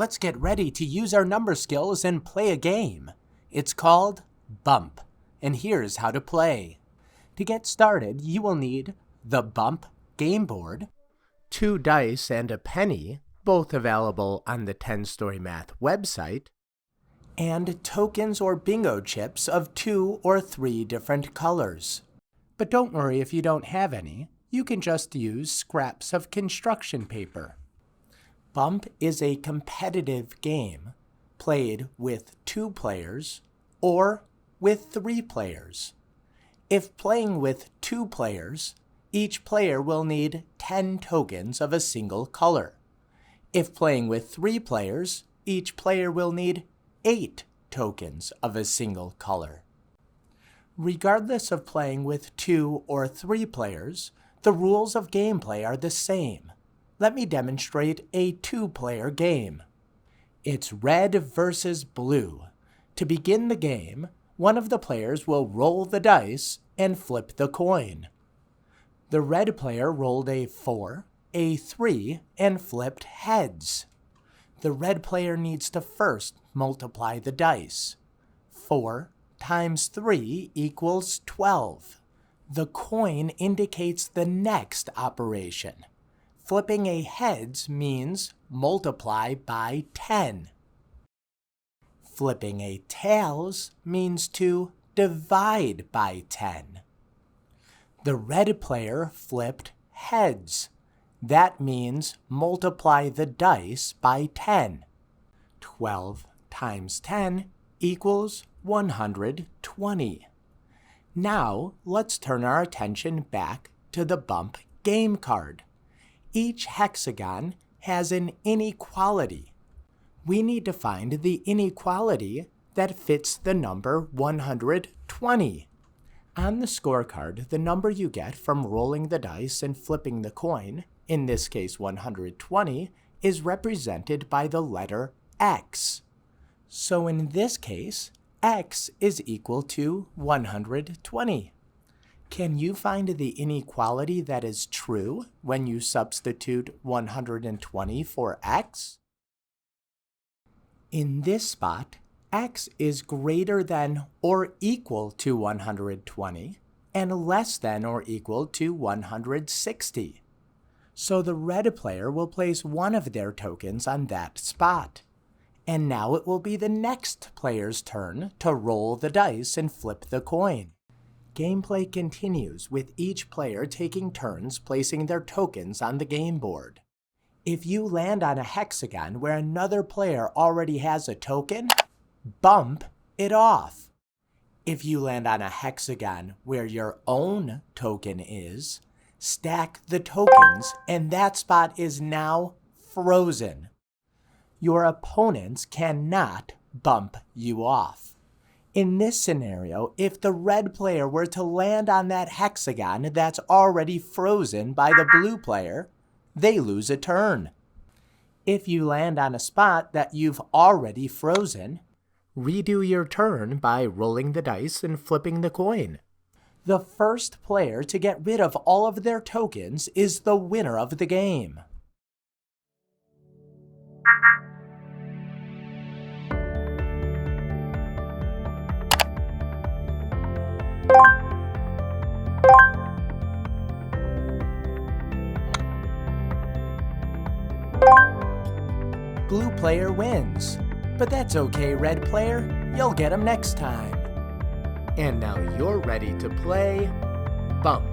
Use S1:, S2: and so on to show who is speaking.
S1: let's get ready to use our number skills and play a game. It's called Bump, and here's how to play. To get started, you will need the Bump game board, 2 dice and a penny, both available on the 10 Story Math website, and tokens or bingo chips of 2 or 3 different colors. But don't worry if you don't have any. You can just use scraps of construction paper. Bump is a competitive game played with 2 players or with 3 players. If playing with 2 players, each player will need 10 tokens of a single color. If playing with 3 players, each player will need 8 tokens of a single color. Regardless of playing with 2 or 3 players, the rules of gameplay are the same. Let me demonstrate a 2-player game. It's red versus blue. To begin the game, one of the players will roll the dice and flip the coin. The red player rolled a 4, a 3, and flipped heads. The red player needs to first multiply the dice. 4 times 3 equals 12. The coin indicates the next operation. Flipping a heads means multiply by 10. Flipping a tails means to divide by 10. The red player flipped heads. That means multiply the dice by 10. 12 times 10 equals 120. Now, let's turn our attention back to the Bump game card. Each hexagon has an inequality. We need to find the inequality that fits the number 120. On the scorecard, the number you get from rolling the dice and flipping the coin, in this case 120, is represented by the letter X. So in this case, X is equal to 120. Can you find the inequality that is true when you substitute 120 for X? In this spot, X is greater than or equal to 120 and less than or equal to 160. So the red player will place one of their tokens on that spot. And now it will be the next player's turn to roll the dice and flip the coin. Gameplay continues with each player taking turns placing their tokens on the game board. If you land on a hexagon where another player already has a token, bump it off. If you land on a hexagon where your own token is, stack the tokens and that spot is now frozen. Your opponents cannot bump you off. In this scenario, if the red player were to land on that hexagon that's already frozen by the blue player, they lose a turn. If you land on a spot that you've already frozen, redo your turn by rolling the dice and flipping the coin. The first player to get rid of all of their tokens is the winner of the game. Blue player wins. But that's okay, red player. You'll get him next time. And now you're ready to play Bump.